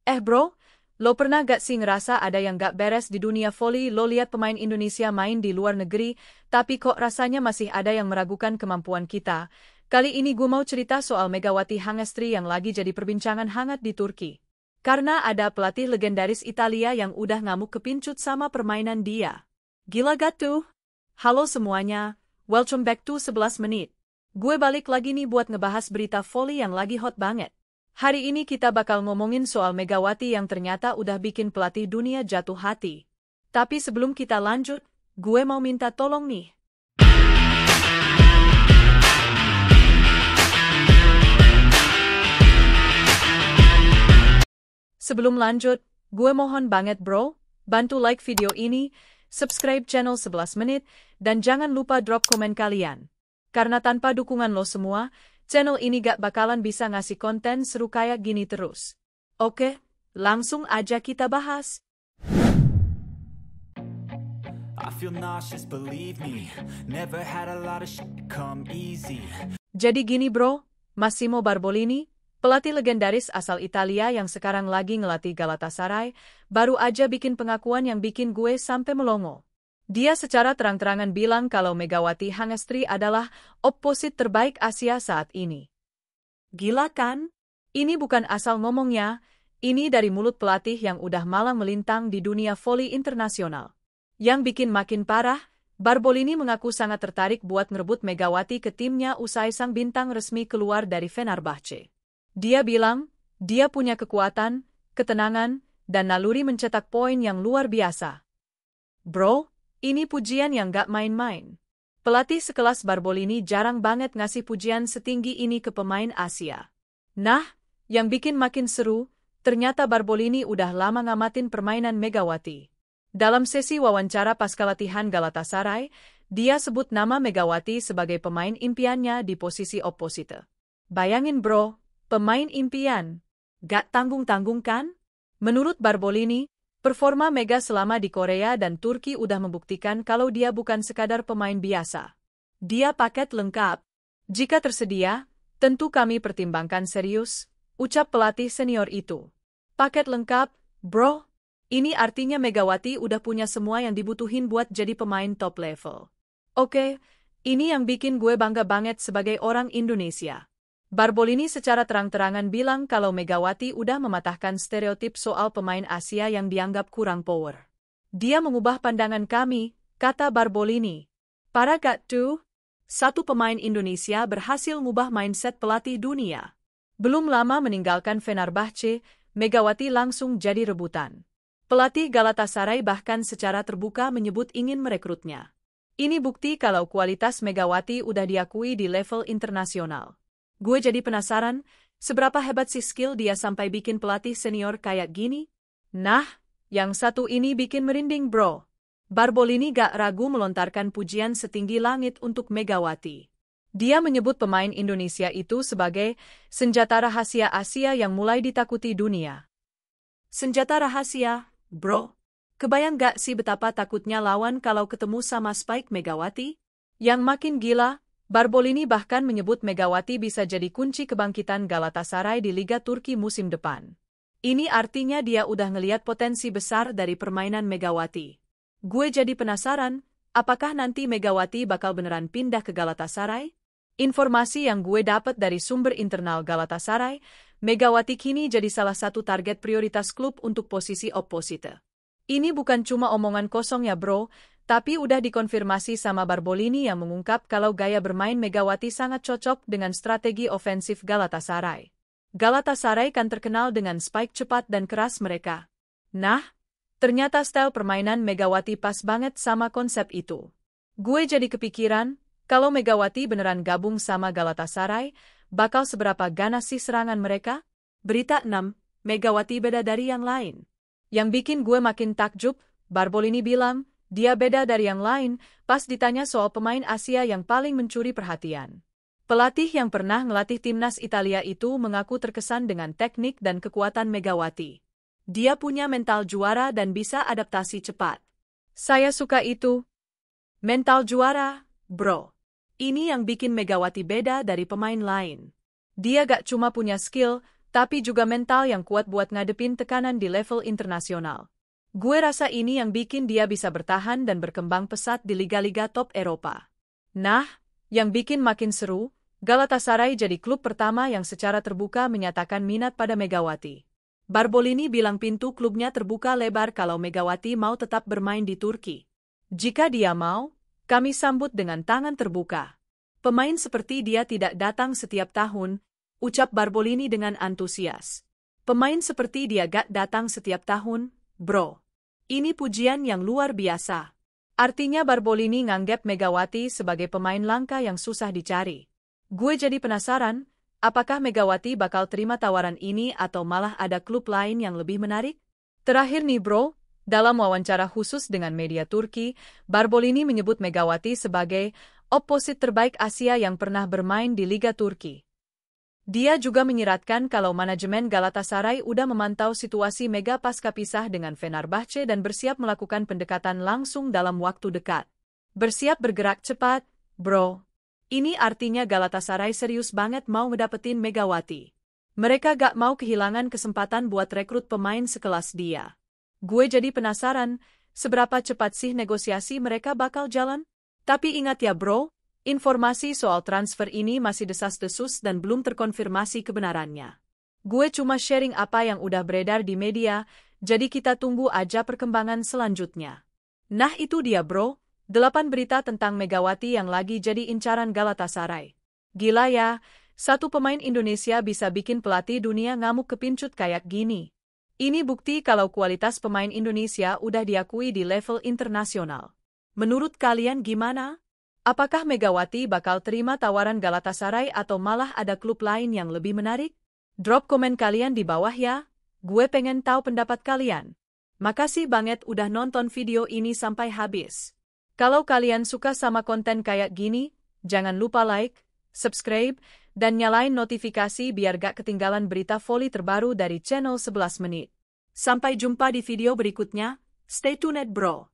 Bro, lo pernah gak sih ngerasa ada yang gak beres di dunia voli? Lo lihat pemain Indonesia main di luar negeri, tapi kok rasanya masih ada yang meragukan kemampuan kita. Kali ini gue mau cerita soal Megawati Hangestri yang lagi jadi perbincangan hangat di Turki. Karena ada pelatih legendaris Italia yang udah ngamuk kepincut sama permainan dia. Gila gak tuh? Halo semuanya, welcome back to 11 menit. Gue balik lagi nih buat ngebahas berita voli yang lagi hot banget. Hari ini kita bakal ngomongin soal Megawati yang ternyata udah bikin pelatih dunia jatuh hati. Tapi sebelum kita lanjut, gue mau minta tolong nih. Sebelum lanjut, gue mohon banget bro, bantu like video ini, subscribe channel 11 menit, dan jangan lupa drop komen kalian. Karena tanpa dukungan lo semua, channel ini gak bakalan bisa ngasih konten seru kayak gini terus. Oke, langsung aja kita bahas. Jadi gini bro, Massimo Barbolini, pelatih legendaris asal Italia yang sekarang lagi ngelatih Galatasaray, baru aja bikin pengakuan yang bikin gue sampai melongo. Dia secara terang-terangan bilang kalau Megawati Hangestri adalah opposit terbaik Asia saat ini. Gila kan? Ini bukan asal ngomongnya, ini dari mulut pelatih yang udah malang melintang di dunia voli internasional. Yang bikin makin parah, Barbolini mengaku sangat tertarik buat ngerebut Megawati ke timnya usai sang bintang resmi keluar dari Fenerbahce. Dia bilang, dia punya kekuatan, ketenangan, dan naluri mencetak poin yang luar biasa. Bro, ini pujian yang gak main-main. Pelatih sekelas Barbolini jarang banget ngasih pujian setinggi ini ke pemain Asia. Nah, yang bikin makin seru, ternyata Barbolini udah lama ngamatin permainan Megawati. Dalam sesi wawancara pasca latihan Galatasaray, dia sebut nama Megawati sebagai pemain impiannya di posisi opposite. Bayangin bro, pemain impian. Gak tanggung-tanggung kan? Menurut Barbolini, performa Mega selama di Korea dan Turki udah membuktikan kalau dia bukan sekadar pemain biasa. Dia paket lengkap. Jika tersedia, tentu kami pertimbangkan serius, ucap pelatih senior itu. Paket lengkap, bro. Ini artinya Megawati udah punya semua yang dibutuhin buat jadi pemain top level. Oke, ini yang bikin gue bangga banget sebagai orang Indonesia. Barbolini secara terang-terangan bilang kalau Megawati udah mematahkan stereotip soal pemain Asia yang dianggap kurang power. Dia mengubah pandangan kami, kata Barbolini. Parah gak tuh? Satu pemain Indonesia berhasil ngubah mindset pelatih dunia. Belum lama meninggalkan Fenerbahce, Megawati langsung jadi rebutan. Pelatih Galatasaray bahkan secara terbuka menyebut ingin merekrutnya. Ini bukti kalau kualitas Megawati udah diakui di level internasional. Gue jadi penasaran, seberapa hebat sih skill dia sampai bikin pelatih senior kayak gini? Nah, yang satu ini bikin merinding bro. Barbolini gak ragu melontarkan pujian setinggi langit untuk Megawati. Dia menyebut pemain Indonesia itu sebagai senjata rahasia Asia yang mulai ditakuti dunia. Senjata rahasia, bro. Kebayang gak sih betapa takutnya lawan kalau ketemu sama Spike Megawati? Yang makin gila, Barbolini bahkan menyebut Megawati bisa jadi kunci kebangkitan Galatasaray di Liga Turki musim depan. Ini artinya dia udah ngeliat potensi besar dari permainan Megawati. Gue jadi penasaran, apakah nanti Megawati bakal beneran pindah ke Galatasaray? Informasi yang gue dapat dari sumber internal Galatasaray, Megawati kini jadi salah satu target prioritas klub untuk posisi opposite. Ini bukan cuma omongan kosong ya bro, tapi udah dikonfirmasi sama Barbolini yang mengungkap kalau gaya bermain Megawati sangat cocok dengan strategi ofensif Galatasaray. Galatasaray kan terkenal dengan spike cepat dan keras mereka. Nah, ternyata style permainan Megawati pas banget sama konsep itu. Gue jadi kepikiran, kalau Megawati beneran gabung sama Galatasaray, bakal seberapa ganas sih serangan mereka? Berita 6, Megawati beda dari yang lain. Yang bikin gue makin takjub, Barbolini bilang, dia beda dari yang lain pas ditanya soal pemain Asia yang paling mencuri perhatian. Pelatih yang pernah ngelatih timnas Italia itu mengaku terkesan dengan teknik dan kekuatan Megawati. Dia punya mental juara dan bisa adaptasi cepat. Saya suka itu. Mental juara, bro. Ini yang bikin Megawati beda dari pemain lain. Dia gak cuma punya skill, tapi juga mental yang kuat buat ngadepin tekanan di level internasional. Gue rasa ini yang bikin dia bisa bertahan dan berkembang pesat di liga-liga top Eropa. Nah, yang bikin makin seru, Galatasaray jadi klub pertama yang secara terbuka menyatakan minat pada Megawati. Barbolini bilang pintu klubnya terbuka lebar kalau Megawati mau tetap bermain di Turki. Jika dia mau, kami sambut dengan tangan terbuka. Pemain seperti dia tidak datang setiap tahun, ucap Barbolini dengan antusias. Pemain seperti dia gak datang setiap tahun, bro. Ini pujian yang luar biasa. Artinya Barbolini nganggep Megawati sebagai pemain langka yang susah dicari. Gue jadi penasaran, apakah Megawati bakal terima tawaran ini atau malah ada klub lain yang lebih menarik? Terakhir nih bro, dalam wawancara khusus dengan media Turki, Barbolini menyebut Megawati sebagai oposit terbaik Asia yang pernah bermain di Liga Turki. Dia juga menyiratkan kalau manajemen Galatasaray udah memantau situasi Mega pasca pisah dengan Fenerbahce dan bersiap melakukan pendekatan langsung dalam waktu dekat. Bersiap bergerak cepat, bro. Ini artinya Galatasaray serius banget mau ngedapetin Megawati. Mereka gak mau kehilangan kesempatan buat rekrut pemain sekelas dia. Gue jadi penasaran, seberapa cepat sih negosiasi mereka bakal jalan? Tapi ingat ya bro, informasi soal transfer ini masih desas-desus dan belum terkonfirmasi kebenarannya. Gue cuma sharing apa yang udah beredar di media, jadi kita tunggu aja perkembangan selanjutnya. Nah itu dia bro, 8 berita tentang Megawati yang lagi jadi incaran Galatasaray. Gila ya, satu pemain Indonesia bisa bikin pelatih dunia ngamuk kepincut kayak gini. Ini bukti kalau kualitas pemain Indonesia udah diakui di level internasional. Menurut kalian gimana? Apakah Megawati bakal terima tawaran Galatasaray atau malah ada klub lain yang lebih menarik? Drop komen kalian di bawah ya, gue pengen tahu pendapat kalian. Makasih banget udah nonton video ini sampai habis. Kalau kalian suka sama konten kayak gini, jangan lupa like, subscribe, dan nyalain notifikasi biar gak ketinggalan berita voli terbaru dari channel 11 menit. Sampai jumpa di video berikutnya, stay tuned bro.